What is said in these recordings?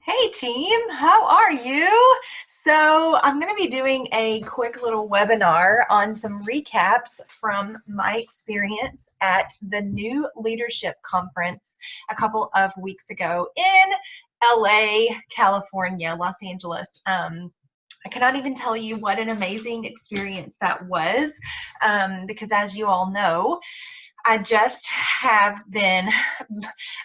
Hey team, how are you? So I'm going to be doing a quick little webinar on some recaps from my experience at the New Leadership Conference a couple of weeks ago in LA, California, Los Angeles. I cannot even tell you what an amazing experience that was, because as you all know, I just have been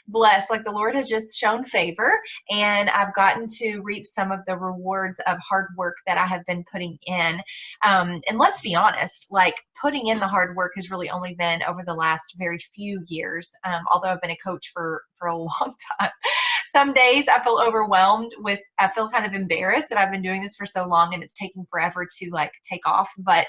blessed. Like the Lord has just shown favor, and I've gotten to reap some of the rewards of hard work that I have been putting in. And let's be honest, like putting in the hard work has really only been over the last very few years, although I've been a coach for a long time. Some days I feel overwhelmed I feel kind of embarrassed that I've been doing this for so long and it's taking forever to like take off. But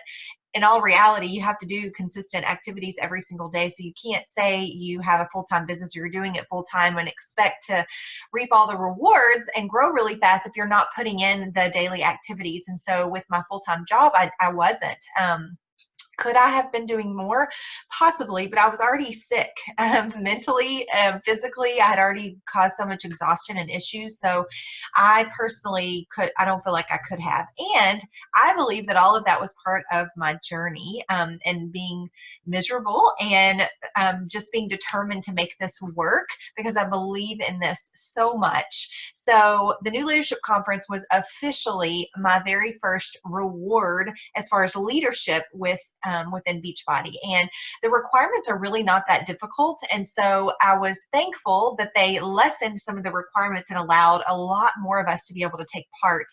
in all reality, you have to do consistent activities every single day. So you can't say you have a full-time business or you're doing it full-time and expect to reap all the rewards and grow really fast if you're not putting in the daily activities. And so with my full-time job, I wasn't. Could I have been doing more? Possibly, but I was already sick mentally, physically. I had already caused so much exhaustion and issues. So I personally I don't feel like I could have. And I believe that all of that was part of my journey, and being miserable and just being determined to make this work because I believe in this so much. So the New Leadership Conference was officially my very first reward as far as leadership within Beachbody. And the requirements are really not that difficult. And so I was thankful that they lessened some of the requirements and allowed a lot more of us to be able to take part.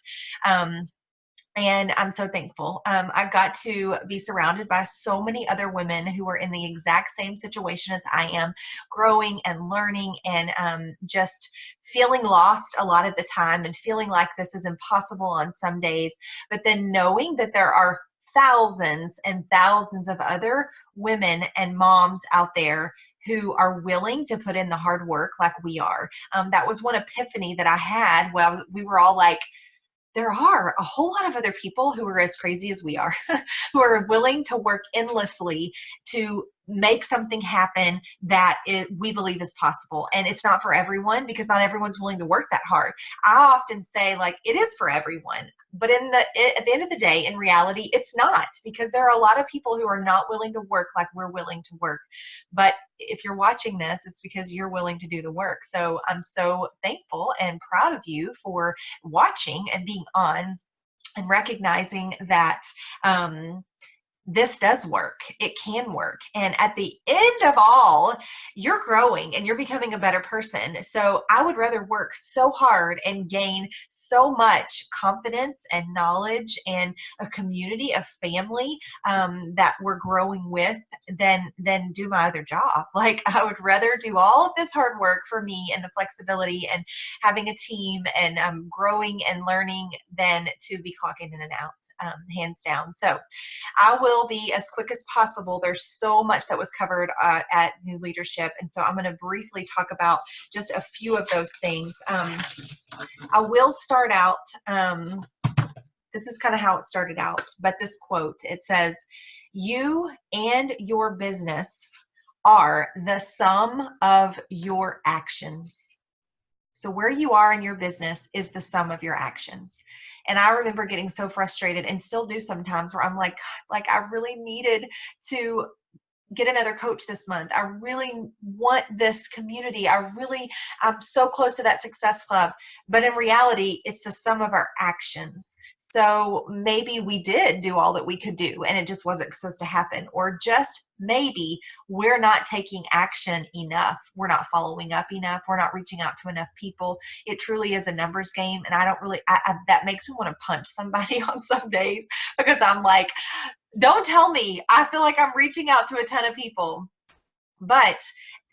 And I'm so thankful. I got to be surrounded by so many other women who are in the exact same situation as I am, growing and learning and just feeling lost a lot of the time and feeling like this is impossible on some days. But then knowing that there are thousands and thousands of other women and moms out there who are willing to put in the hard work like we are. That was one epiphany that I had. Well, we were all like, there are a whole lot of other people who are as crazy as we are, who are willing to work endlessly to make something happen that we believe is possible. And it's not for everyone because not everyone's willing to work that hard. I often say like it is for everyone, but at the end of the day, in reality, it's not, because there are a lot of people who are not willing to work like we're willing to work. But if you're watching this, it's because you're willing to do the work. So I'm so thankful and proud of you for watching and being on and recognizing that this does work. It can work. And at the end of all, you're growing and you're becoming a better person. So I would rather work so hard and gain so much confidence and knowledge and a community of family that we're growing with than do my other job. Like I would rather do all of this hard work for me and the flexibility and having a team and growing and learning than to be clocking in and out, hands down. So I will be as quick as possible. There's so much that was covered at New Leadership, and so I'm going to briefly talk about just a few of those things. I will start out, this is kind of how it started out, but this quote, it says, "You and your business are the sum of your actions." So where you are in your business is the sum of your actions. And I remember getting so frustrated, and still do sometimes, where I'm like I really needed to get another coach this month. I really want this community. I'm so close to that success club. But in reality, it's the sum of our actions. So maybe we did do all that we could do and it just wasn't supposed to happen. Or just maybe we're not taking action enough. We're not following up enough. We're not reaching out to enough people. It truly is a numbers game. And I don't really, that makes me want to punch somebody on some days, because I'm like, don't tell me. I feel like I'm reaching out to a ton of people, but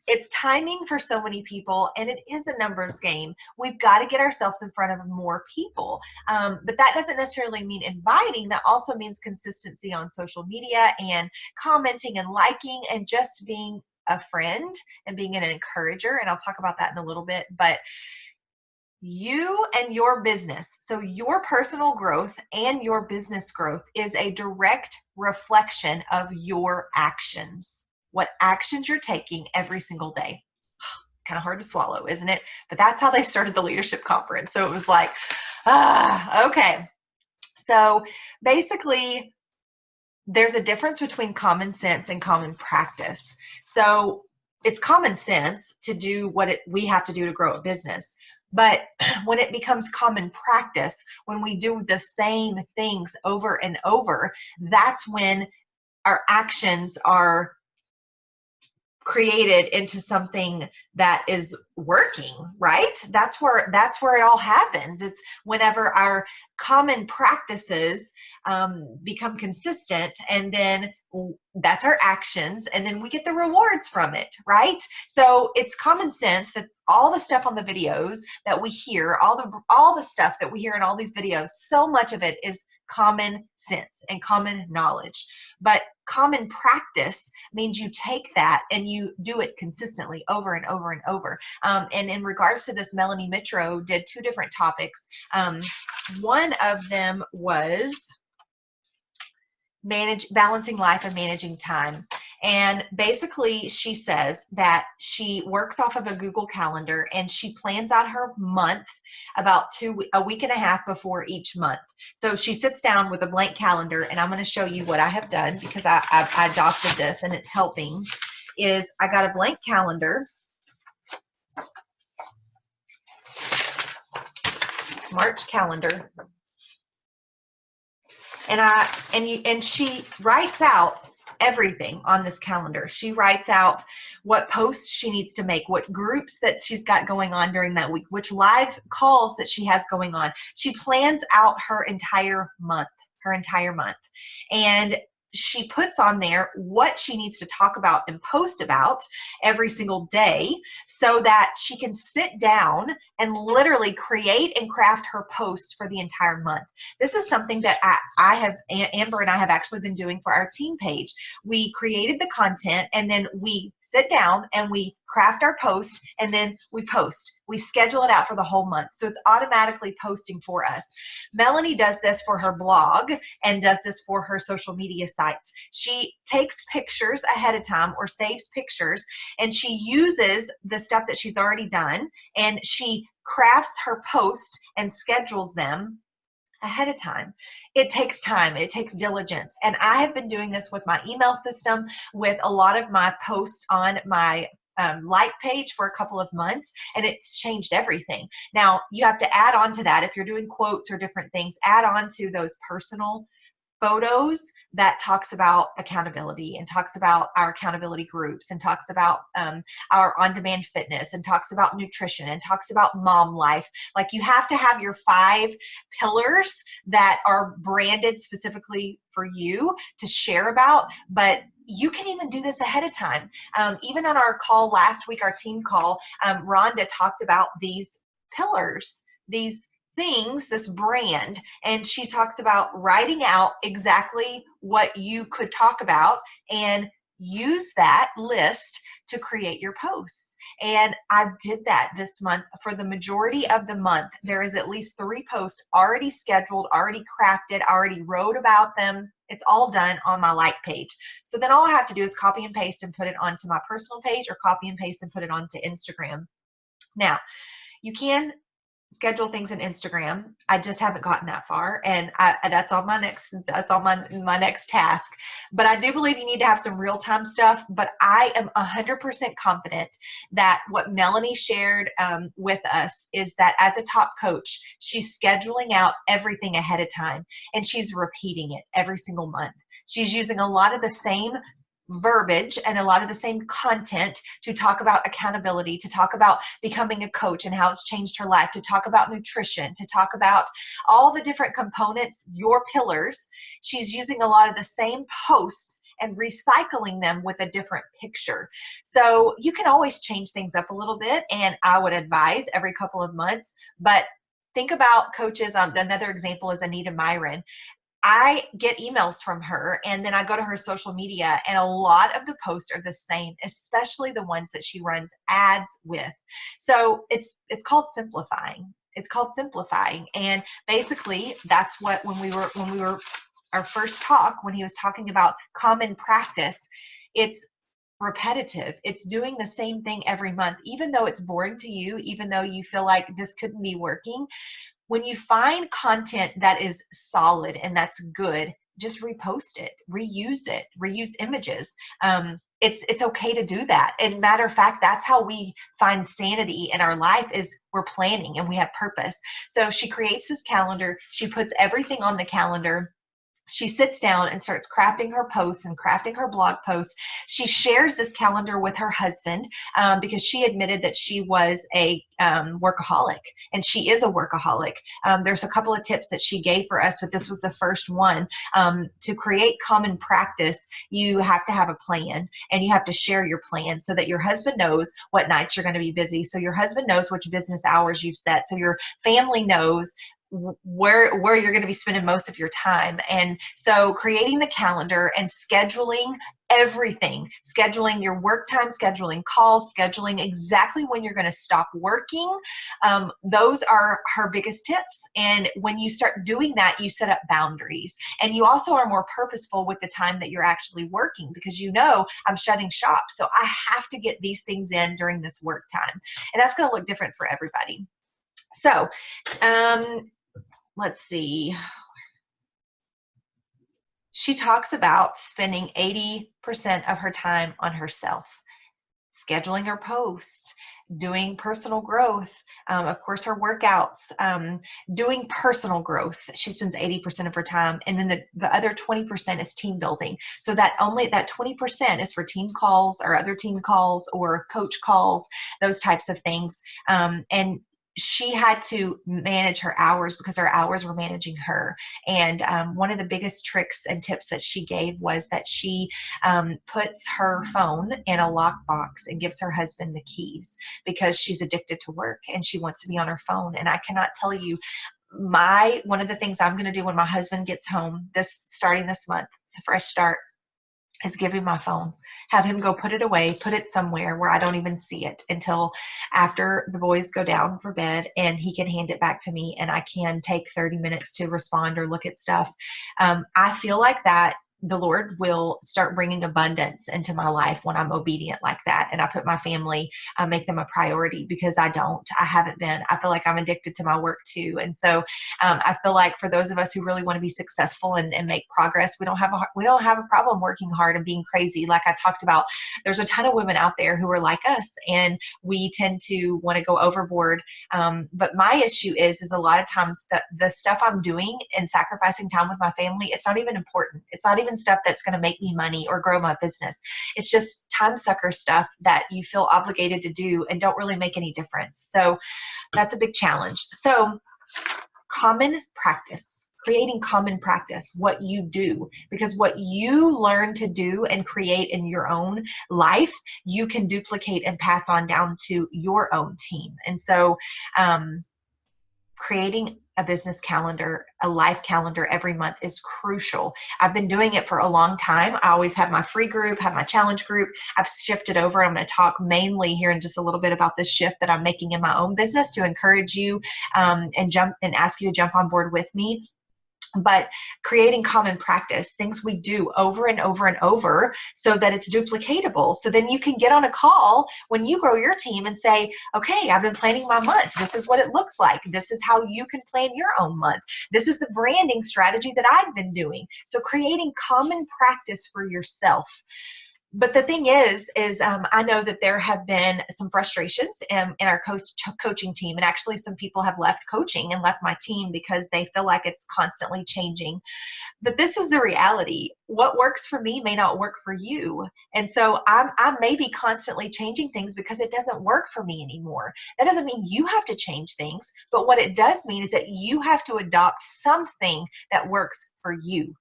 it's timing for so many people, and it is a numbers game. We've got to get ourselves in front of more people. But that doesn't necessarily mean inviting. That also means consistency on social media and commenting and liking and just being a friend and being an encourager. And I'll talk about that in a little bit. But you and your business, so your personal growth and your business growth, is a direct reflection of your actions, what actions you're taking every single day. Kind of hard to swallow, isn't it? But that's how they started the leadership conference. So it was like, okay. So basically, there's a difference between common sense and common practice. So it's common sense to do what we have to do to grow a business. But when it becomes common practice, when we do the same things over and over, that's when our actions are created into something that is working, right? That's where it all happens. It's whenever our common practices become consistent, and then that's our actions, and then we get the rewards from it, right? So it's common sense that all the stuff on the videos that we hear, all the stuff that we hear in all these videos, so much of it is common sense and common knowledge. But common practice means you take that and you do it consistently over and over and over. And in regards to this, Melanie Mitro did 2 different topics. One of them was balancing life and managing time. And basically she says that she works off of a Google Calendar, and she plans out her month about a week and a half before each month. So she sits down with a blank calendar, and I'm going to show you what I have done, because I adopted this and it's helping. Is I got a blank calendar, March calendar, and she writes out everything on this calendar. She writes out what posts she needs to make, what groups that she's got going on during that week, which live calls that she has going on. She plans out her entire month. And she puts on there what she needs to talk about and post about every single day, so that she can sit down and literally create and craft her post for the entire month. This is something that Amber and I have actually been doing for our team page. We created the content, and then we sit down and we craft our post, and then we post. We schedule it out for the whole month, so it's automatically posting for us. Melanie does this for her blog and does this for her social media sites. She takes pictures ahead of time, or saves pictures, and she uses the stuff that she's already done, and she crafts her posts and schedules them ahead of time. It takes time. It takes diligence. And I have been doing this with my email system, with a lot of my posts on my like page for a couple of months, and it's changed everything. Now, you have to add on to that, if you're doing quotes or different things, add on to those personal photos that talks about accountability, and talks about our accountability groups, and talks about our on-demand fitness, and talks about nutrition, and talks about mom life. Like, you have to have your 5 pillars that are branded specifically for you to share about. But you can even do this ahead of time. Even on our call last week, our team call, Rhonda talked about these pillars, these things, this brand, and she talks about writing out exactly what you could talk about and use that list to create your posts. And I did that this month. For the majority of the month, there is at least 3 posts already scheduled, already crafted, already wrote about them. It's all done on my like page. So then all I have to do is copy and paste and put it onto my personal page, or copy and paste and put it onto Instagram. Now, you can schedule things in Instagram. I just haven't gotten that far, and that's on my next task. But I do believe you need to have some real-time stuff. But I am 100% confident that what Melanie shared with us is that as a top coach, she's scheduling out everything ahead of time, and she's repeating it every single month. She's using a lot of the same verbiage and a lot of the same content to talk about accountability, to talk about becoming a coach and how it's changed her life, to talk about nutrition, to talk about all the different components, your pillars. She's using a lot of the same posts and recycling them with a different picture. So you can always change things up a little bit, and I would advise every couple of months. But think about coaches. Another example is Anita Myron. I get emails from her, and then I go to her social media, and a lot of the posts are the same, especially the ones that she runs ads with. So it's called simplifying. It's called simplifying. And basically that's what, when we were our first talk, when he was talking about common practice, it's repetitive. It's doing the same thing every month, even though it's boring to you, even though you feel like this couldn't be working. When you find content that is solid and that's good, just repost it, reuse images. It's okay to do that. And matter of fact, that's how we find sanity in our life, is we're planning and we have purpose. So she creates this calendar. She puts everything on the calendar. She sits down and starts crafting her posts and crafting her blog posts. She shares this calendar with her husband because she admitted that she was a workaholic, and she is a workaholic. There's a couple of tips that she gave for us, but this was the first one. To create common practice, you have to have a plan, and you have to share your plan so that your husband knows what nights you're going to be busy, so your husband knows which business hours you've set, so your family knows where you're going to be spending most of your time. And so creating the calendar and scheduling everything, scheduling your work time, scheduling calls, scheduling exactly when you're going to stop working. Those are her biggest tips. And when you start doing that, you set up boundaries, and you also are more purposeful with the time that you're actually working, because you know, I'm shutting shop, so I have to get these things in during this work time. And that's going to look different for everybody. So, let's see. She talks about spending 80% of her time on herself, scheduling her posts, doing personal growth, of course, her workouts, doing personal growth. She spends 80% of her time. And then the other 20% is team building. So that 20% is for team calls or other team calls or coach calls, those types of things. And she had to manage her hours because her hours were managing her. And one of the biggest tricks and tips that she gave was that she puts her phone in a lockbox and gives her husband the keys, because she's addicted to work and she wants to be on her phone. And I cannot tell you, one of the things I'm going to do when my husband gets home, starting this month, it's a fresh start, is give him my phone, have him go put it away, put it somewhere where I don't even see it until after the boys go down for bed, and he can hand it back to me and I can take 30 minutes to respond or look at stuff. I feel like that the Lord will start bringing abundance into my life when I'm obedient like that. And I put my family, make them a priority, because I haven't been. I feel like I'm addicted to my work too. And so I feel like for those of us who really want to be successful and make progress, we don't have a problem working hard and being crazy. Like I talked about, there's a ton of women out there who are like us, and we tend to want to go overboard. But my issue is a lot of times the stuff I'm doing and sacrificing time with my family, it's not even important. It's not even stuff that's going to make me money or grow my business. It's just time sucker stuff that you feel obligated to do and don't really make any difference. So that's a big challenge. So common practice, creating common practice, what you do, because what you learn to do and create in your own life, you can duplicate and pass on down to your own team. And so creating a business calendar, a life calendar every month is crucial. I've been doing it for a long time. I always have my free group, have my challenge group. I've shifted over. I'm going to talk mainly here in just a little bit about this shift that I'm making in my own business to encourage you and ask you to jump on board with me. But creating common practice, things we do over and over and over so that it's duplicatable. So then you can get on a call when you grow your team and say, okay, I've been planning my month. This is what it looks like. This is how you can plan your own month. This is the branding strategy that I've been doing. So creating common practice for yourself. But the thing is I know that there have been some frustrations in our coaching team, and actually some people have left coaching and left my team because they feel like it's constantly changing. But this is the reality. What works for me may not work for you. And so I may be constantly changing things because it doesn't work for me anymore. That doesn't mean you have to change things, but what it does mean is that you have to adopt something that works for you.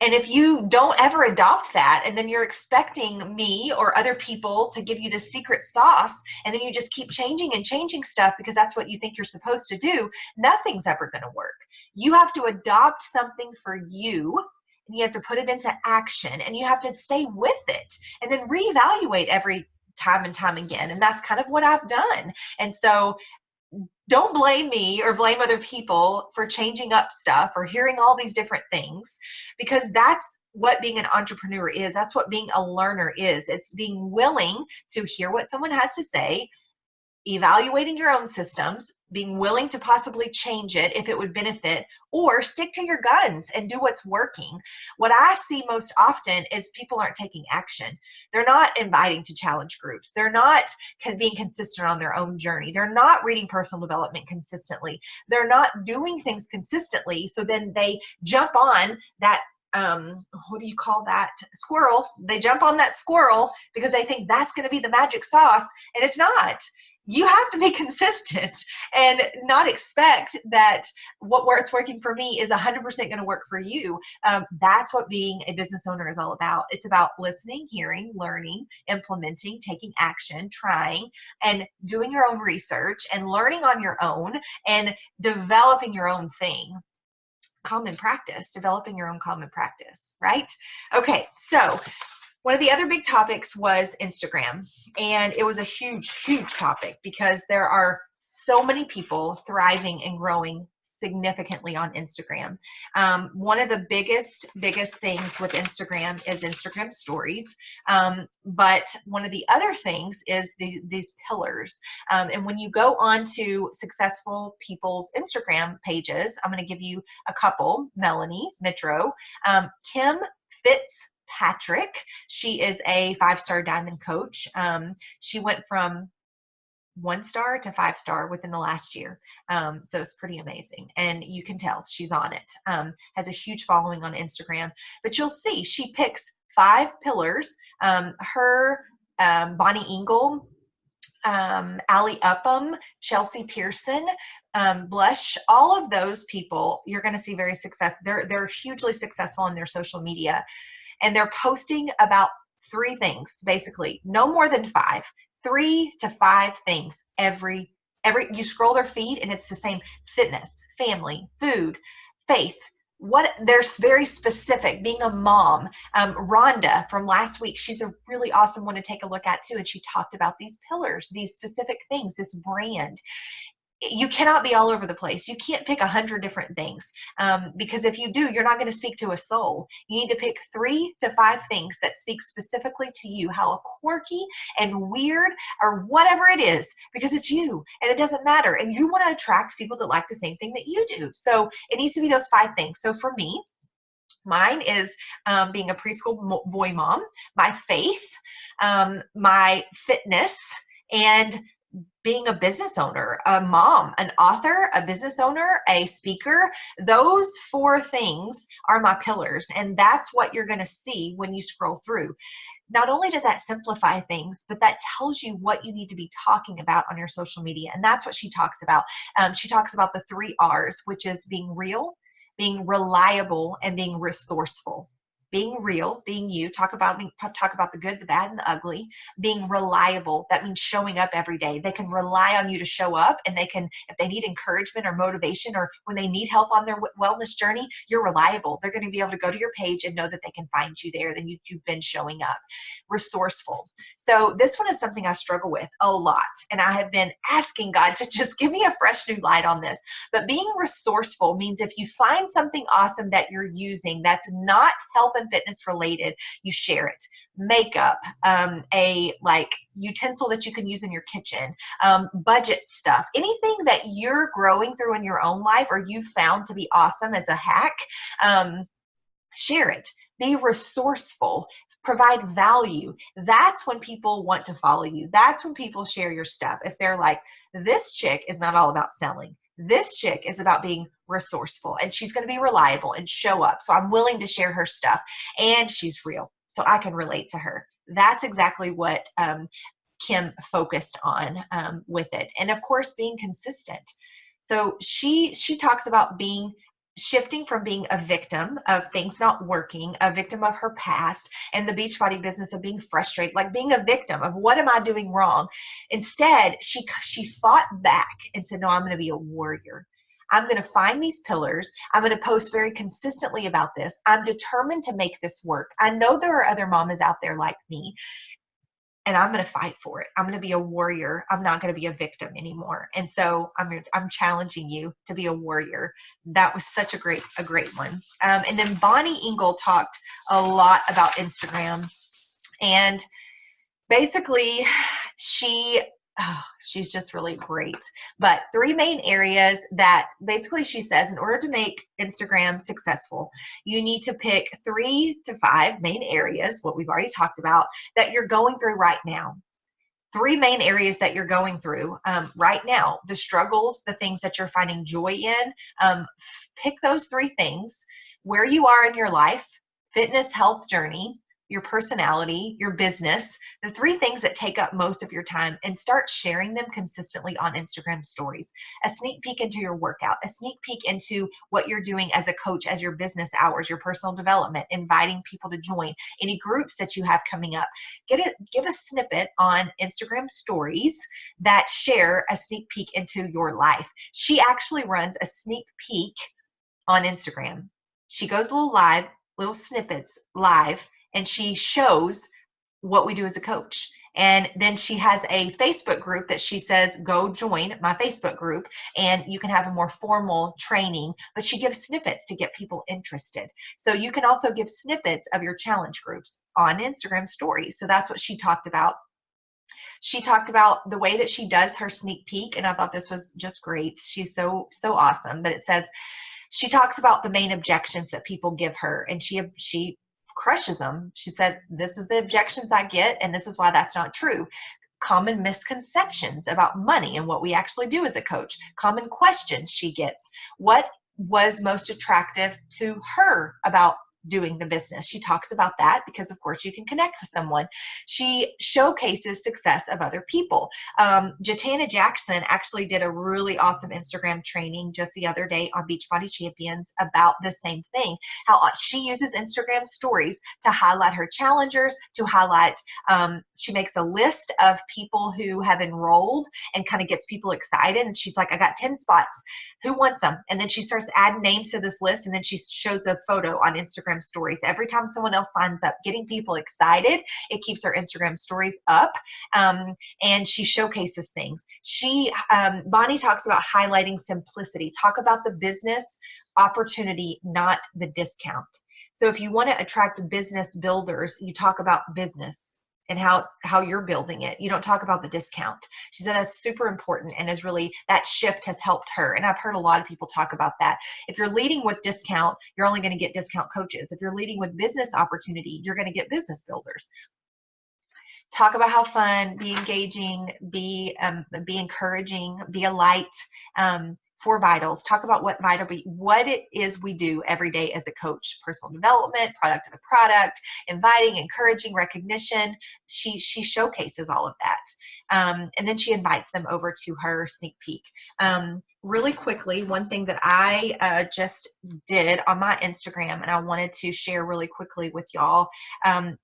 And if you don't ever adopt that, and then you're expecting me or other people to give you the secret sauce, and then you just keep changing and changing stuff because that's what you think you're supposed to do, nothing's ever going to work. You have to adopt something for you, and you have to put it into action, and you have to stay with it, and then reevaluate every time and time again. And that's kind of what I've done. And so don't blame me or blame other people for changing up stuff or hearing all these different things, because that's what being an entrepreneur is. That's what being a learner is. It's being willing to hear what someone has to say, evaluating your own systems, being willing to possibly change it if it would benefit, or stick to your guns and do what's working. What I see most often is people aren't taking action. They're not inviting to challenge groups. They're not being consistent on their own journey. They're not reading personal development consistently. They're not doing things consistently. So then they jump on that what do you call that? Squirrel. They jump on that squirrel because they think that's going to be the magic sauce, and it's not. You have to be consistent and not expect that what's working for me is 100% going to work for you. That's what being a business owner is all about. It's about listening, hearing, learning, implementing, taking action, trying, and doing your own research and learning on your own and developing your own thing. Common practice, developing your own common practice, right? Okay, so one of the other big topics was Instagram, and it was a huge, huge topic because there are so many people thriving and growing significantly on Instagram. One of the biggest things with Instagram is Instagram stories. But one of the other things is these pillars. And when you go on to successful people's Instagram pages, I'm going to give you a couple. Melanie Mitro, Kim Fitzpatrick. She is a 5-star diamond coach. She went from 1-star to 5-star within the last year. So it's pretty amazing. And you can tell she's on it. Has a huge following on Instagram. But you'll see she picks 5 pillars. Bonnie Engel, Allie Upham, Chelsea Pearson, Blush, all of those people, you're going to see very successful. They're hugely successful on their social media. And they're posting about 3 things, basically, no more than 5. 3 to 5 things every you scroll their feed and it's the same: fitness, family, food, faith. They're very specific. Being a mom. Rhonda from last week, she's a really awesome one to take a look at too, and she talked about these pillars, these specific things, this brand. You cannot be all over the place. You can't pick 100 different things, because if you do, you're not going to speak to a soul. You need to pick 3 to 5 things that speak specifically to you, how quirky and weird or whatever it is, because it's you and it doesn't matter. And you want to attract people that like the same thing that you do. So it needs to be those 5 things. So for me, mine is being a preschool boy mom, my faith, my fitness, and being a business owner, a mom, an author, a business owner, a speaker. Those 4 things are my pillars, and that's what you're going to see when you scroll through. Not only does that simplify things, but that tells you what you need to be talking about on your social media, and that's what she talks about. She talks about the 3 R's, which is being real, being reliable, and being resourceful. Being real, being you, talk about the good, the bad, and the ugly. Being reliable, that means showing up every day. They can rely on you to show up, and they can, if they need encouragement or motivation, or when they need help on their wellness journey, you're reliable. They're going to be able to go to your page and know that they can find you there, then you've been showing up. Resourceful. So this one is something I struggle with a lot, and I have been asking God to just give me a fresh new light on this. But being resourceful means if you find something awesome that you're using that's not health and fitness related, you share it. Makeup, a utensil that you can use in your kitchen, budget stuff, anything that you're growing through in your own life or you found to be awesome as a hack, share it. Be resourceful. Provide value. That's when people want to follow you. That's when people share your stuff. If they're like, this chick is not all about selling. This chick is about being resourceful, and she's going to be reliable and show up. So I'm willing to share her stuff, and she's real, so I can relate to her. That's exactly what Kim focused on with it. And of course, being consistent. So she talks about shifting from being a victim of things not working, a victim of her past, and the Beachbody business of being frustrated, like being a victim of what am I doing wrong? Instead, she fought back and said, no, I'm going to be a warrior. I'm going to find these pillars. I'm going to post very consistently about this. I'm determined to make this work. I know there are other mamas out there like me. and I'm going to fight for it. I'm going to be a warrior. I'm not going to be a victim anymore. And so I'm challenging you to be a warrior. That was such a great one. And then Bonnie Engel talked a lot about Instagram, and basically she's just really great. But 3 main areas that basically she says, in order to make Instagram successful, you need to pick 3 to 5 main areas, what we've already talked about, that you're going through right now. 3 main areas that you're going through right now, the struggles, the things that you're finding joy in. Pick those 3 things: where you are in your life, fitness, health journey, your personality, your business, the 3 things that take up most of your time, and start sharing them consistently on Instagram stories. A sneak peek into your workout, a sneak peek into what you're doing as a coach, as your business hours, your personal development, inviting people to join any groups that you have coming up. Give a snippet on Instagram stories that share a sneak peek into your life. She actually runs a sneak peek on Instagram. She goes little snippets live, and she shows what we do as a coach. And then she has a Facebook group that she says, go join my Facebook group, and you can have a more formal training. But she gives snippets to get people interested. So you can also give snippets of your challenge groups on Instagram stories. So that's what she talked about. She talked about the way that she does her sneak peek, and I thought this was just great. She's so awesome. But it says, she talks about the main objections that people give her, and she crushes them. She said, this is the objections I get, and this is why that's not true. Common misconceptions about money and what we actually do as a coach. Common questions she gets. What was most attractive to her about doing the business? She talks about that because, of course, you can connect with someone. She showcases success of other people. Jatana Jackson actually did a really awesome Instagram training just the other day on Beachbody Champions about the same thing, how she uses Instagram stories to highlight her challengers, to highlight, she makes a list of people who have enrolled and kind of gets people excited. And she's like, I got 10 spots. Who wants them? And then she starts adding names to this list, and then she shows a photo on Instagram stories. Every time someone else signs up, getting people excited, it keeps her Instagram stories up, and she showcases things. Bonnie talks about highlighting simplicity. Talk about the business opportunity, not the discount. So if you want to attract business builders, you talk about business and how you're building it. You don't talk about the discount. She said that's super important, and is really, that shift has helped her. And I've heard a lot of people talk about that. If you're leading with discount, you're only going to get discount coaches. If you're leading with business opportunity, you're going to get business builders. Talk about how fun, be engaging, be encouraging, be a light. For vitals, talk about what it is we do every day as a coach: personal development, product of the product, inviting, encouraging, recognition. She showcases all of that, and then she invites them over to her sneak peek. Really quickly, one thing that I just did on my Instagram, and I wanted to share really quickly with y'all,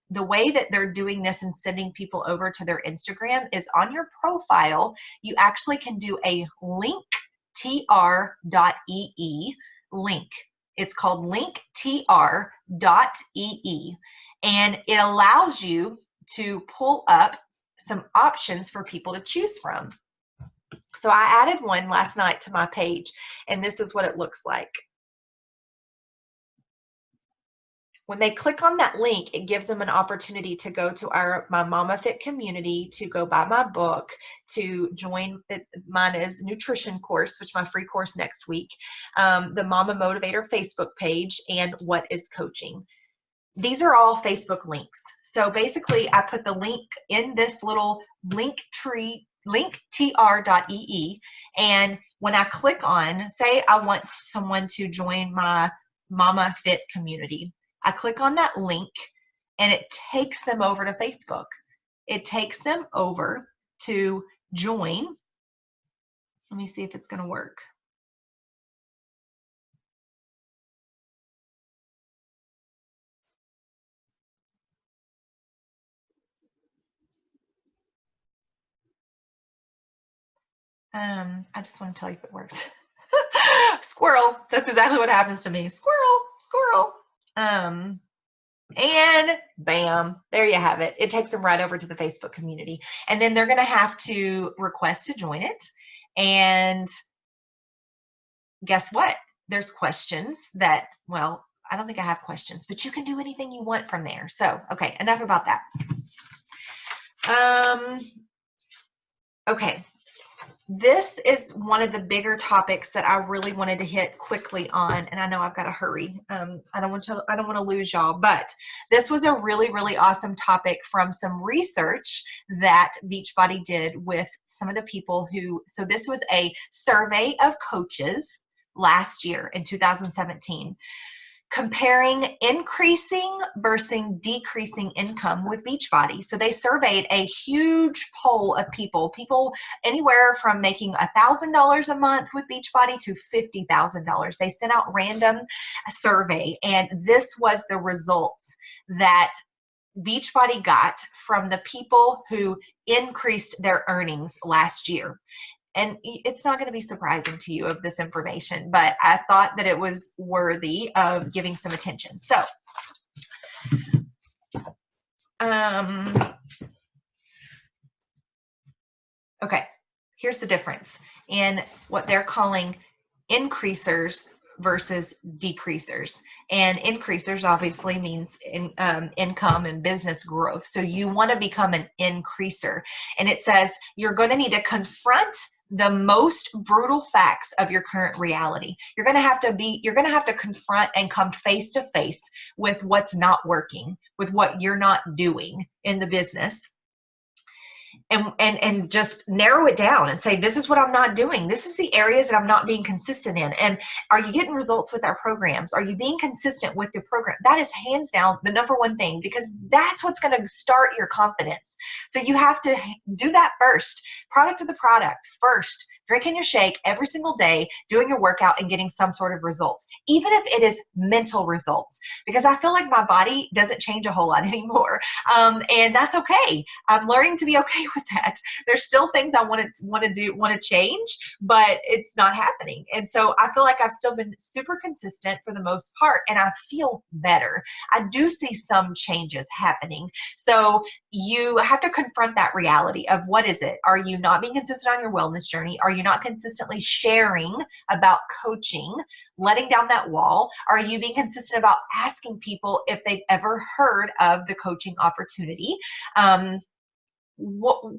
the way that they're doing this and sending people over to their Instagram is on your profile. You actually can do a link tr.ee link. It's called linktr.ee, and it allows you to pull up some options for people to choose from. So I added one last night to my page, and this is what it looks like. When they click on that link, it gives them an opportunity to go to my Mama Fit community, to go buy my book, to join mine is nutrition course, which my free course next week, the Mama Motivator Facebook page, and what is coaching. These are all Facebook links. So basically, I put the link in this little link tree, linktr.ee, and when I click on, say I want someone to join my Mama Fit community, I click on that link, and it takes them over to Facebook. It takes them over to join. Let me see if it's going to work. I just want to tell you if it works. Squirrel. That's exactly what happens to me. Squirrel, squirrel. And bam, there you have it. It takes them right over to the Facebook community. And then they're going to have to request to join it. And guess what? There's questions that, well, I don't think I have questions, but you can do anything you want from there. So, okay, enough about that. Okay, this is one of the bigger topics that I really wanted to hit quickly on, and I know I've got to hurry. I don't want to lose y'all, but this was a really, really awesome topic from some research that Beachbody did with some of the people who. So this was a survey of coaches last year in 2017. Comparing increasing versus decreasing income with Beachbody. So they surveyed a huge poll of people anywhere from making $1,000 a month with Beachbody to $50,000. They sent out random survey, and this was the results that Beachbody got from the people who increased their earnings last year. And it's not going to be surprising to you of this information, but I thought that it was worthy of giving some attention. So, okay, here's the difference in what they're calling increasers versus decreasers. And increasers obviously means income and business growth. So you want to become an increaser. And it says you're going to need to confront the most brutal facts of your current reality. You're going to have to confront and come face to face with what's not working, with what you're not doing in the business. And just narrow it down and say, this is what I'm not doing. This is the areas that I'm not being consistent in. And are you getting results with our programs? Are you being consistent with your program? That is hands down the number one thing, because that's what's going to start your confidence. So you have to do that first. Product to the product first. Drinking your shake every single day, doing your workout, and getting some sort of results, even if it is mental results, because I feel like my body doesn't change a whole lot anymore. And that's okay. I'm learning to be okay with that. There's still things I want to change, but it's not happening. And so I feel like I've still been super consistent for the most part, and I feel better. I do see some changes happening. So you have to confront that reality of, what is it? Are you not being consistent on your wellness journey? Are you not consistently sharing about coaching, letting down that wall? Are you being consistent about asking people if they've ever heard of the coaching opportunity?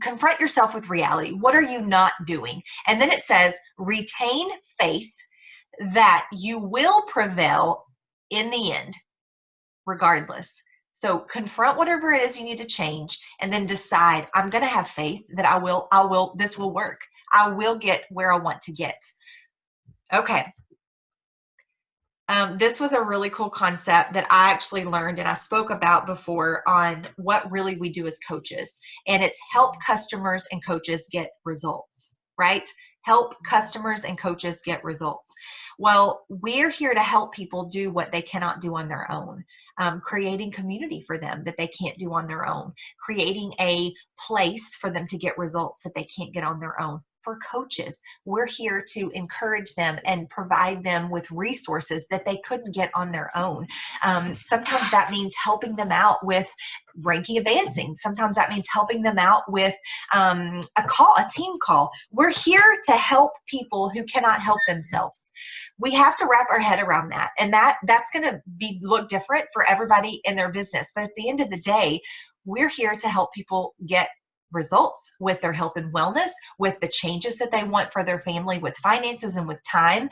Confront yourself with reality. What are you not doing? And then it says, retain faith that you will prevail in the end, regardless. So confront whatever it is you need to change, and then decide, I'm going to have faith that this will work. I will get where I want to get. Okay. This was a really cool concept that I actually learned and I spoke about before on what really we do as coaches. And it's help customers and coaches get results, right? Help customers and coaches get results. Well, we're here to help people do what they cannot do on their own. Creating community for them that they can't do on their own, creating a place for them to get results that they can't get on their own. For coaches, we're here to encourage them and provide them with resources that they couldn't get on their own. Sometimes that means helping them out with ranking advancing. Sometimes that means helping them out with a team call. We're here to help people who cannot help themselves. We have to wrap our head around that, and that's going to look different for everybody in their business. But at the end of the day, we're here to help people get results with their health and wellness, with the changes that they want for their family, with finances and with time.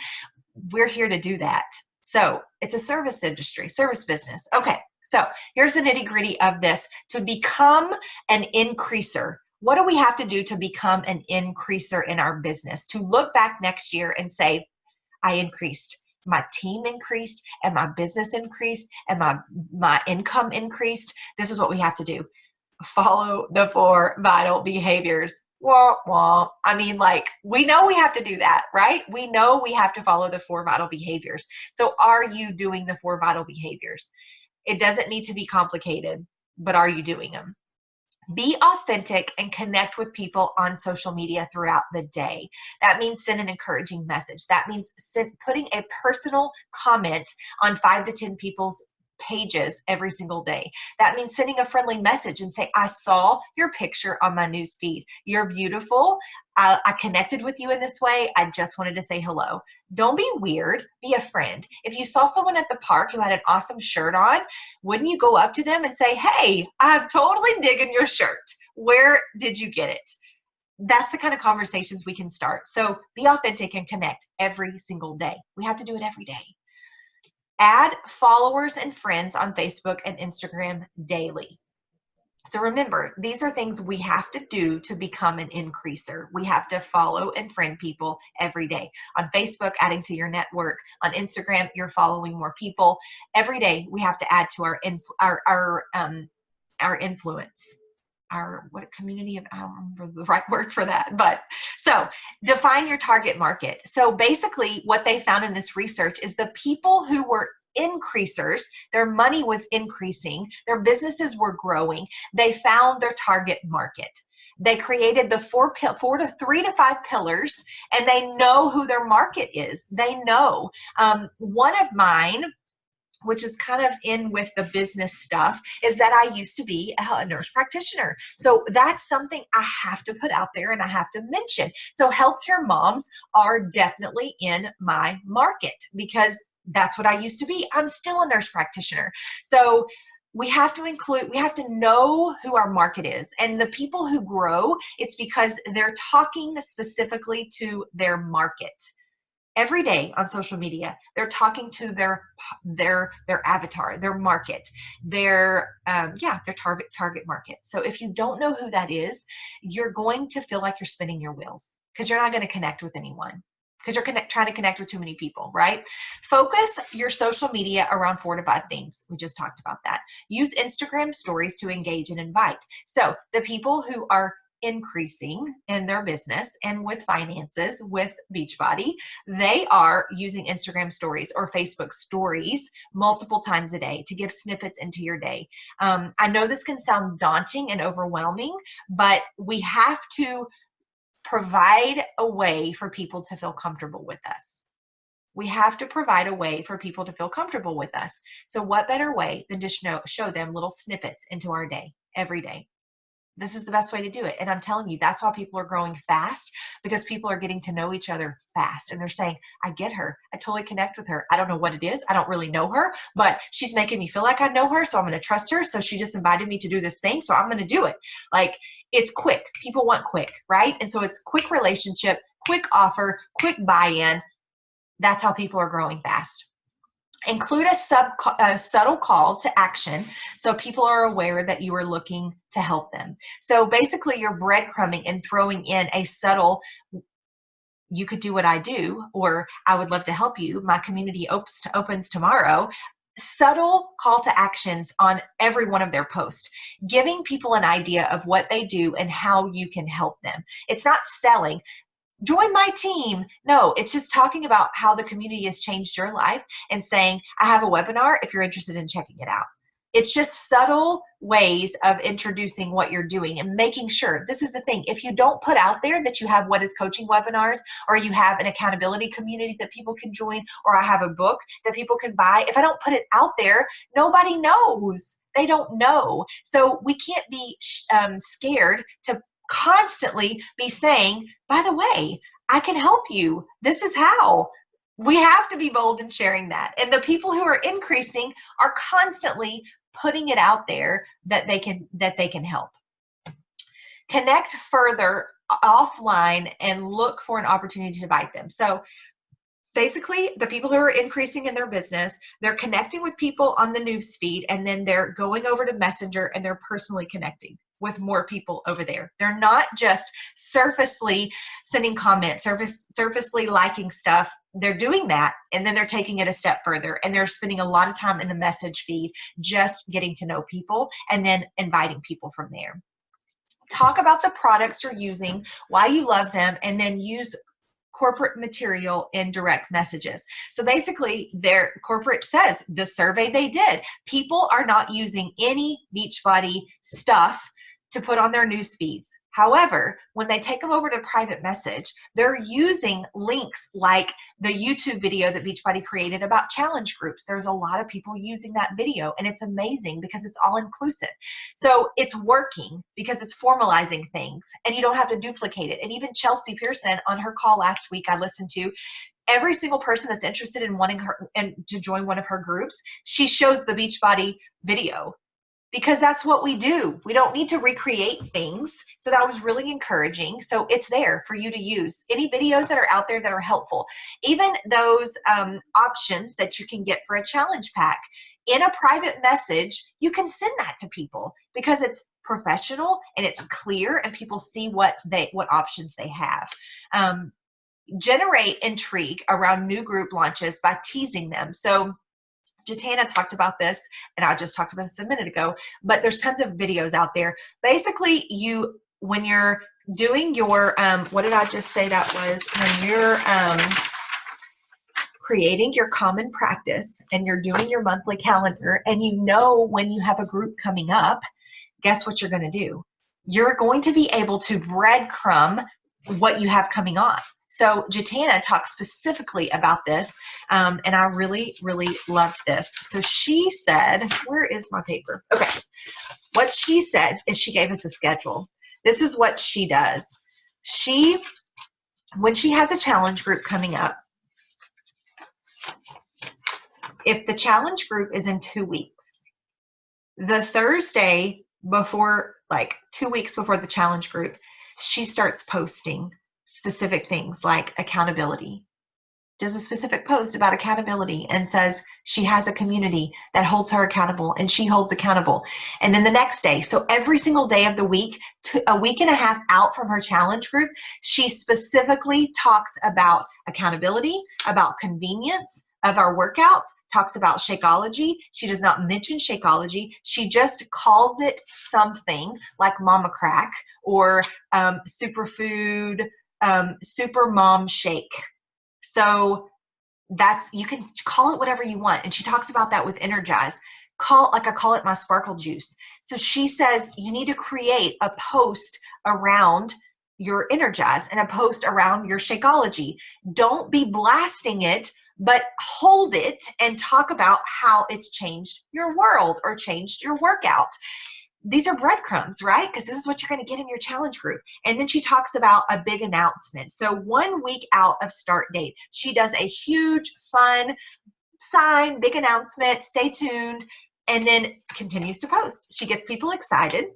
We're here to do that. So it's a service industry, service business. Okay, so here's the nitty-gritty of this. To become an increaser, what do we have to do to become an increaser in our business? To look back next year and say, I increased. My team increased, and my business increased, and my income increased. This is what we have to do. Follow the 4 vital behaviors. Wah, wah. I mean, we know we have to do that, right? We know we have to follow the 4 vital behaviors. So are you doing the 4 vital behaviors? It doesn't need to be complicated, but are you doing them? Be authentic and connect with people on social media throughout the day. That means send an encouraging message. That means putting a personal comment on 5 to 10 people's pages every single day. That means sending a friendly message and say, I saw your picture on my news feed. You're beautiful. I connected with you in this way. I just wanted to say hello. Don't be weird. Be a friend. If you saw someone at the park who had an awesome shirt on, wouldn't you go up to them and say, hey, I'm totally digging your shirt. Where did you get it? That's the kind of conversations we can start. So be authentic and connect every single day. We have to do it every day. Add followers and friends on Facebook and Instagram daily. So remember, these are things we have to do to become an increaser. We have to follow and friend people every day. On Facebook, adding to your network. On Instagram, you're following more people. Every day, we have to add to our influence. What community of, I don't remember the right word for that, but so define your target market. So basically what they found in this research is the people who were increasers, their money was increasing, their businesses were growing, they found their target market. They created the 3 to 5 pillars, and they know who their market is. They know. One of mine, which is kind of in with the business stuff, is that I used to be a nurse practitioner. So that's something I have to put out there and I have to mention. So healthcare moms are definitely in my market because that's what I used to be. I'm still a nurse practitioner. So we have to know who our market is. And the people who grow, it's because they're talking specifically to their market. Every day on social media, they're talking to their avatar, their market, their target market. So if you don't know who that is, you're going to feel like you're spinning your wheels because you're not going to connect with anyone because you're trying to connect with too many people, right? Focus your social media around 4 to 5 things. We just talked about that. Use Instagram stories to engage and invite. So the people who are increasing in their business and with finances with Beachbody, they are using Instagram stories or Facebook stories multiple times a day to give snippets into your day. I know this can sound daunting and overwhelming, but we have to provide a way for people to feel comfortable with us. We have to provide a way for people to feel comfortable with us. So what better way than to show them little snippets into our day every day? This is the best way to do it. And I'm telling you, that's why people are growing fast, because people are getting to know each other fast. And they're saying, I get her. I totally connect with her. I don't know what it is. I don't really know her, but she's making me feel like I know her. So I'm going to trust her. So she just invited me to do this thing. So I'm going to do it. Like, it's quick. People want quick, right? And so it's quick relationship, quick offer, quick buy-in. That's how people are growing fast. Include a subtle call to action so people are aware that you are looking to help them. So basically you're breadcrumbing and throwing in a subtle, you could do what I do, or I would love to help you. My community opens tomorrow. Subtle call to actions on every one of their posts, giving people an idea of what they do and how you can help them. It's not selling. Join my team. No, it's just talking about how the community has changed your life and saying, I have a webinar if you're interested in checking it out. It's just subtle ways of introducing what you're doing and making sure. This is the thing. If you don't put out there that you have What is Coaching webinars, or you have an accountability community that people can join, or I have a book that people can buy, if I don't put it out there, nobody knows. They don't know. So we can't be scared to constantly be saying, by the way, I can help you. This is how. We have to be bold in sharing that. And the people who are increasing are constantly putting it out there that they can help. Connect further offline and look for an opportunity to invite them. So basically, the people who are increasing in their business, they're connecting with people on the news feed, and then they're going over to Messenger and they're personally connecting with more people over there. They're not just surfacely sending comments, surfacely liking stuff. They're doing that, and then they're taking it a step further, and they're spending a lot of time in the message feed just getting to know people and then inviting people from there. Talk about the products you're using, why you love them, and then use corporate material in direct messages. So basically, their corporate says, the survey they did, people are not using any Beachbody stuff to put on their news feeds. However, when they take them over to private message, they're using links like the YouTube video that Beachbody created about challenge groups. There's a lot of people using that video, and it's amazing because it's all inclusive. So it's working because it's formalizing things, and you don't have to duplicate it. And even Chelsea Pearson on her call last week I listened to, every single person that's interested in wanting her and to join one of her groups, she shows the Beachbody video, because that's what we do. We don't need to recreate things. So that was really encouraging. So it's there for you to use. Any videos that are out there that are helpful, even those options that you can get for a challenge pack. In a private message, you can send that to people because it's professional and it's clear and people see what options they have. Generate intrigue around new group launches by teasing them. So Jatana talked about this, and I just talked about this a minute ago, but there's tons of videos out there. Basically, when you're doing your, what did I just say that was? When you're creating your common practice and you're doing your monthly calendar and you know when you have a group coming up, guess what you're going to do? You're going to be able to breadcrumb what you have coming on. So Jatana talks specifically about this, and I really, really loved this. So she said, where is my paper? Okay. What she said is she gave us a schedule. This is what she does. When she has a challenge group coming up, if the challenge group is in 2 weeks, the Thursday before, like 2 weeks before the challenge group, she starts posting specific things like accountability. Does a specific post about accountability and says she has a community that holds her accountable and she holds accountable. And then the next day, so every single day of the week, a week and a half out from her challenge group, she specifically talks about accountability, about convenience of our workouts, talks about Shakeology. She does not mention Shakeology. She just calls it something like Mama Crack or Superfood, Super Mom Shake. So you can call it whatever you want. And she talks about that with Energize. I call it my sparkle juice. So she says you need to create a post around your Energize and a post around your Shakeology. Don't be blasting it, but hold it and talk about how it's changed your world or changed your workout. These are breadcrumbs, right? Because this is what you're going to get in your challenge group. And then she talks about a big announcement. So 1 week out of start date, she does a huge, fun sign, big announcement, stay tuned, and then continues to post. She gets people excited.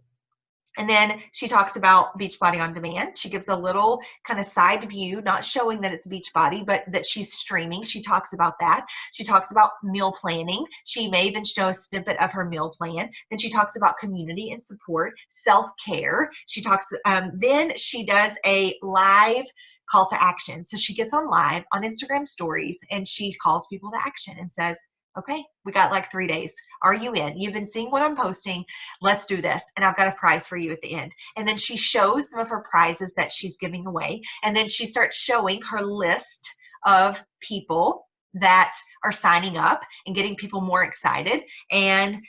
And then she talks about Beachbody on Demand. She gives a little kind of side view, not showing that it's Beachbody, but that she's streaming. She talks about that. She talks about meal planning. She may even show a snippet of her meal plan. Then she talks about community and support, self-care. She talks, then she does a live call to action. So she gets on live on Instagram stories and she calls people to action and says, okay, we got like 3 days. Are you in? You've been seeing what I'm posting. Let's do this. And I've got a prize for you at the end. And then she shows some of her prizes that she's giving away. And then she starts showing her list of people that are signing up and getting people more excited. And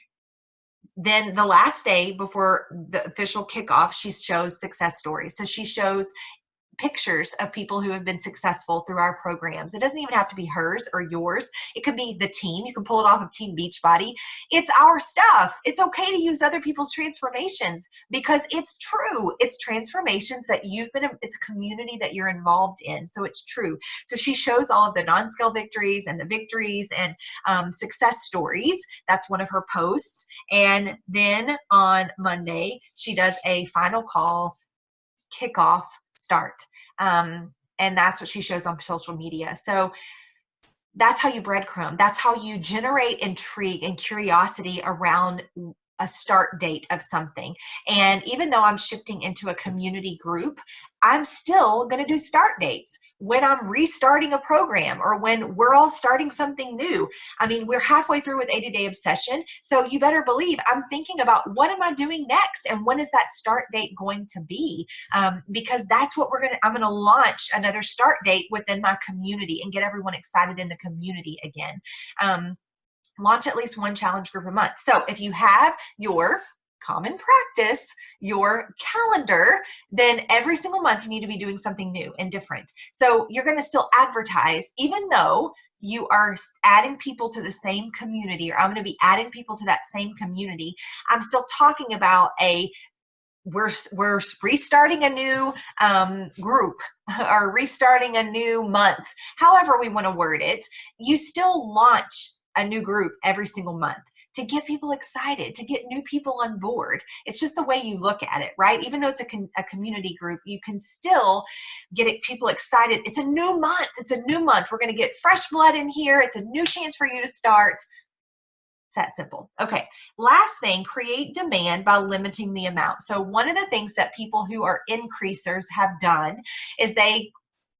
then the last day before the official kickoff, she shows success stories. So she shows pictures of people who have been successful through our programs. It doesn't even have to be hers or yours. It could be the team. You can pull it off of Team Beachbody. It's our stuff. It's okay to use other people's transformations because it's true. It's transformations that it's a community that you're involved in. So it's true. So she shows all of the non-scale victories and the victories and success stories. That's one of her posts. And then on Monday, she does a final call, kickoff, start. And that's what she shows on social media. So that's how you breadcrumb. That's how you generate intrigue and curiosity around a start date of something. And even though I'm shifting into a community group, I'm still going to do start dates when I'm restarting a program or when we're all starting something new. I mean, we're halfway through with 80-Day Obsession. So you better believe I'm thinking about what am I doing next and when is that start date going to be? Because that's what I'm going to launch another start date within my community and get everyone excited in the community again. Launch at least one challenge group a month. So if you have your common practice, your calendar, then every single month you need to be doing something new and different. So you're going to still advertise, even though you are adding people to the same community, or I'm going to be adding people to that same community. I'm still talking about we're restarting a new group, or restarting a new month, however we want to word it. You still launch a new group every single month to get people excited, to get new people on board. It's just the way you look at it, right? Even though it's a community group, you can still get people excited. It's a new month. It's a new month. We're going to get fresh blood in here. It's a new chance for you to start. It's that simple. Okay, last thing, create demand by limiting the amount. So one of the things that people who are increasers have done is they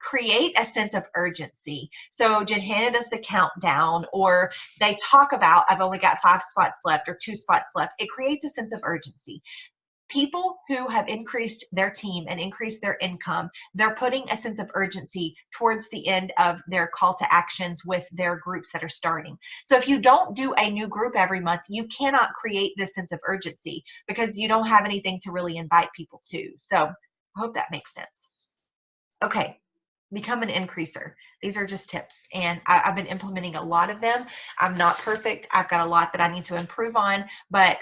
create a sense of urgency. So just handed us the countdown, or they talk about, I've only got 5 spots left or 2 spots left. It creates a sense of urgency. People who have increased their team and increased their income, they're putting a sense of urgency towards the end of their call to actions with their groups that are starting. So if you don't do a new group every month, you cannot create this sense of urgency because you don't have anything to really invite people to. So I hope that makes sense. Okay. Become an increaser. These are just tips, and I've been implementing a lot of them. I'm not perfect. I've got a lot that I need to improve on, but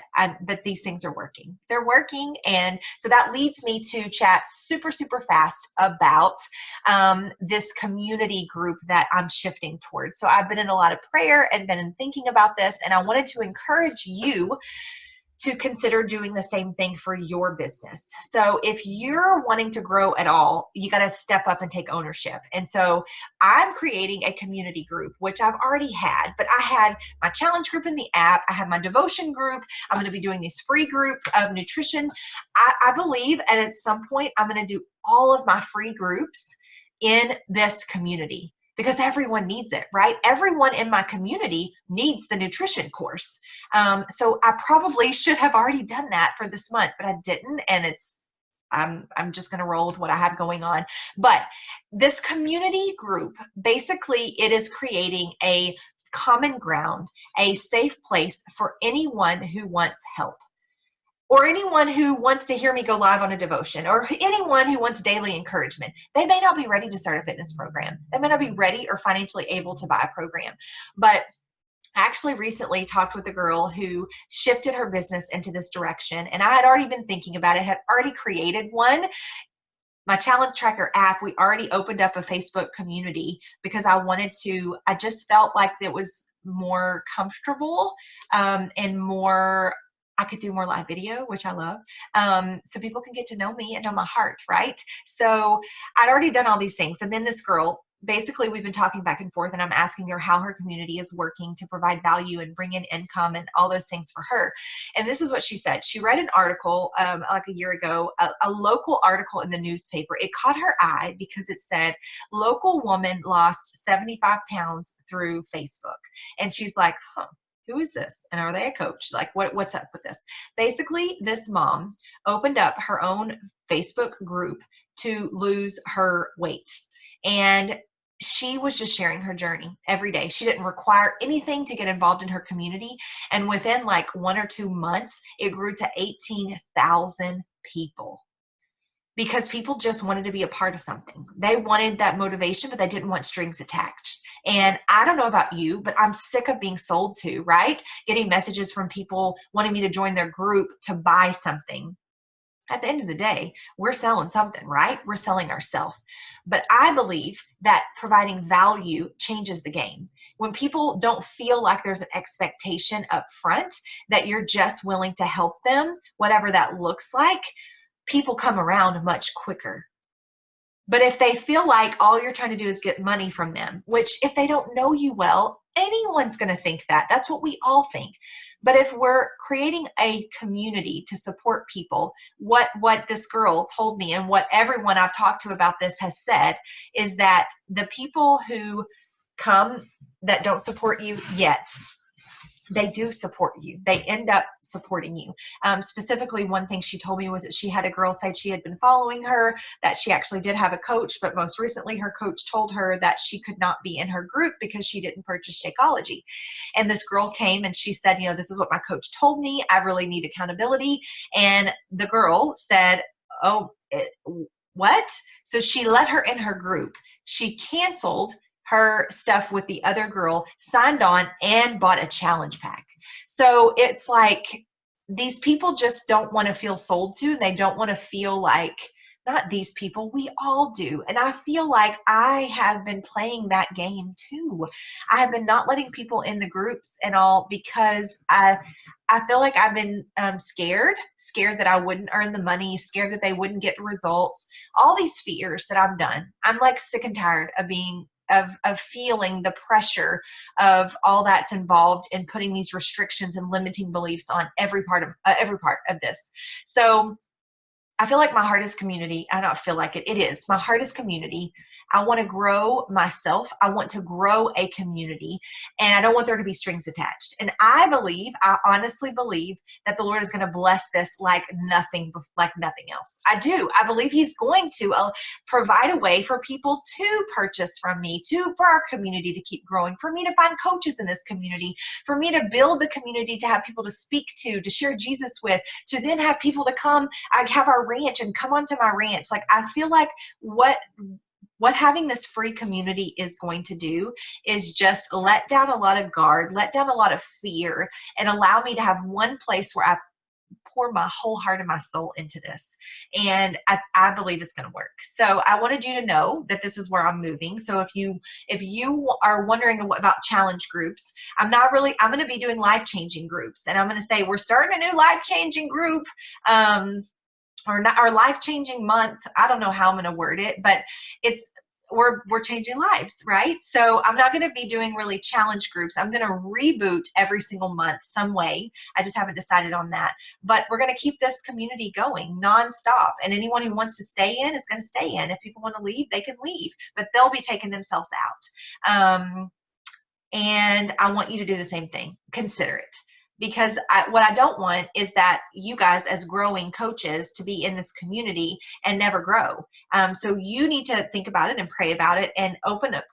these things are working. They're working, and so that leads me to chat super fast about this community group that I'm shifting towards. So I've been in a lot of prayer and been thinking about this, and I wanted to encourage you to consider doing the same thing for your business. So if you're wanting to grow at all, you got to step up and take ownership. And so I'm creating a community group, which I've already had, but I had my challenge group in the app. I have my devotion group. I'm going to be doing this free group of nutrition. I believe, and at some point, I'm going to do all of my free groups in this community, because everyone needs it, right? Everyone in my community needs the nutrition course. So I probably should have already done that for this month, but I didn't, and I'm just going to roll with what I have going on. But this community group, basically, it is creating a common ground, a safe place for anyone who wants help, or anyone who wants to hear me go live on a devotion, or anyone who wants daily encouragement. They may not be ready to start a fitness program. They may not be ready or financially able to buy a program. But I actually recently talked with a girl who shifted her business into this direction, and I had already been thinking about it, had already created one. My challenge tracker app, we already opened up a Facebook community because I just felt like it was more comfortable and more, I could do more live video, which I love, so people can get to know me and know my heart, right? So I'd already done all these things. And then this girl, basically we've been talking back and forth, and I'm asking her how her community is working to provide value and bring in income and all those things for her. And this is what she said. She read an article like a year ago, a local article in the newspaper. It caught her eye because it said, local woman lost 75 pounds through Facebook. And she's like, huh, who is this? And are they a coach? Like, what's up with this? Basically, this mom opened up her own Facebook group to lose her weight. And she was just sharing her journey every day. She didn't require anything to get involved in her community. And within like 1 or 2 months, it grew to 18,000 people. Because people just wanted to be a part of something. They wanted that motivation, but they didn't want strings attached. And I don't know about you, but I'm sick of being sold to, right? Getting messages from people wanting me to join their group to buy something. At the end of the day, we're selling something, right? We're selling ourselves. But I believe that providing value changes the game. When people don't feel like there's an expectation up front that you're just willing to help them, whatever that looks like, people come around much quicker. But if they feel like all you're trying to do is get money from them, which if they don't know you well, anyone's going to think that. That's what we all think. But if we're creating a community to support people, what this girl told me and what everyone I've talked to about this has said is that the people who come that don't support you yet, they do support you. They end up supporting you. Specifically, one thing she told me was that she had a girl say she had been following her, that she actually did have a coach, but most recently her coach told her that she could not be in her group because she didn't purchase Shakeology. And this girl came and she said, this is what my coach told me. I really need accountability. And the girl said, oh, what? So she let her in her group. She canceled her stuff with the other girl, signed on, and bought a challenge pack. So it's like these people just don't want to feel sold to. They don't want to feel like, not these people, we all do. And I feel like I have been playing that game too. I have been not letting people in the groups and all because I feel like I've been scared that I wouldn't earn the money, scared that they wouldn't get results, all these fears that I've done. I'm like sick and tired of being of feeling the pressure of all that's involved in putting these restrictions and limiting beliefs on every part of this. So I feel like my heart is community. I don't feel like it. It is. My heart is community. I want to grow myself. I want to grow a community, and I don't want there to be strings attached. And I honestly believe that the Lord is going to bless this like nothing else. I do. I believe He's going to provide a way for people to purchase from me, for our community to keep growing, for me to find coaches in this community, for me to build the community, to have people to speak to share Jesus with, to then have people to come. I have our ranch and come onto my ranch. Like, I feel like what having this free community is going to do is just let down a lot of guard, let down a lot of fear, and allow me to have one place where I pour my whole heart and my soul into this. And I believe it's going to work. So I wanted you to know that this is where I'm moving. So if you are wondering about challenge groups, I'm going to be doing life-changing groups. And I'm going to say we're starting a new life-changing group. Or not, our life-changing month. I don't know how I'm going to word it, but we're changing lives, right? So I'm not going to be doing really challenge groups. I'm going to reboot every single month some way. I just haven't decided on that. But we're going to keep this community going nonstop. And anyone who wants to stay in is going to stay in. If people want to leave, they can leave, but they'll be taking themselves out. And I want you to do the same thing. Consider it. Because what I don't want is that you guys as growing coaches to be in this community and never grow. So you need to think about it and pray about it and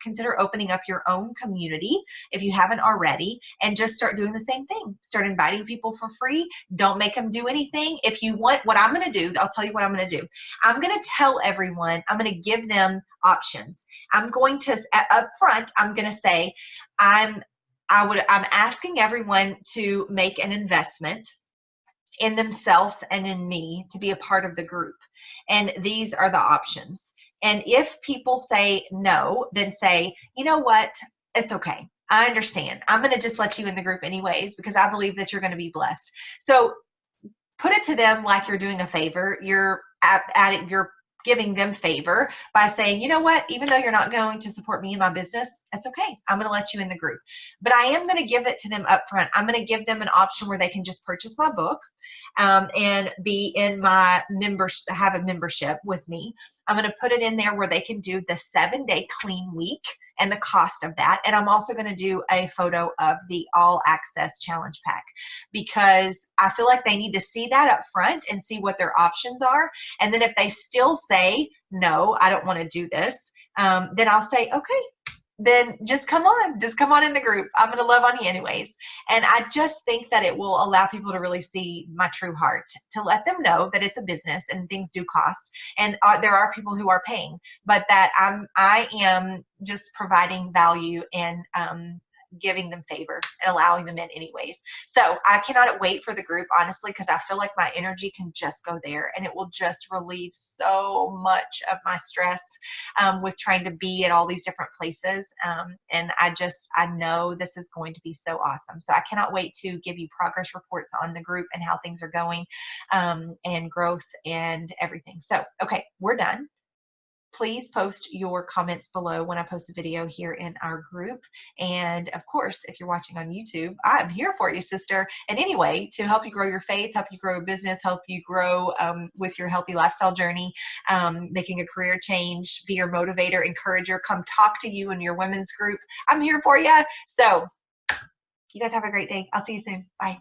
consider opening up your own community if you haven't already, and just start doing the same thing. Start inviting people for free. Don't make them do anything. If you want, what I'm going to do, I'll tell you what I'm going to do. I'm going to tell everyone, I'm going to give them options. I'm going to, up front, I'm going to say, I'm asking everyone to make an investment in themselves and in me to be a part of the group. And these are the options. And if people say no, then say, you know what? It's okay. I understand. I'm going to just let you in the group anyways, because I believe that you're going to be blessed. So put it to them like you're doing a favor. You're giving them favor by saying, you know what, even though you're not going to support me in my business, that's okay. I'm going to let you in the group. But I am going to give it to them up front. I'm going to give them an option where they can just purchase my book and be in my have a membership with me. I'm going to put it in there where they can do the 7-day clean week and the cost of that. And I'm also going to do a photo of the all access challenge pack, because I feel like they need to see that up front and see what their options are. And then if they still say, no, I don't want to do this, then I'll say, okay, then just come on in the group. I'm going to love on you anyways. And I just think that it will allow people to really see my true heart, to let them know that it's a business and things do cost, and there are people who are paying, but that I am just providing value and giving them favor and allowing them in anyways. So I cannot wait for the group, honestly, because I feel like my energy can just go there, and it will just relieve so much of my stress with trying to be at all these different places. And I know this is going to be so awesome. So I cannot wait to give you progress reports on the group and how things are going, and growth and everything. So, okay, we're done. Please post your comments below when I post a video here in our group. And of course, if you're watching on YouTube, I'm here for you, sister. And anyway, to help you grow your faith, help you grow a business, help you grow with your healthy lifestyle journey, making a career change, be your motivator, encourager, come talk to you in your women's group. I'm here for you. So You guys have a great day. I'll see you soon. Bye.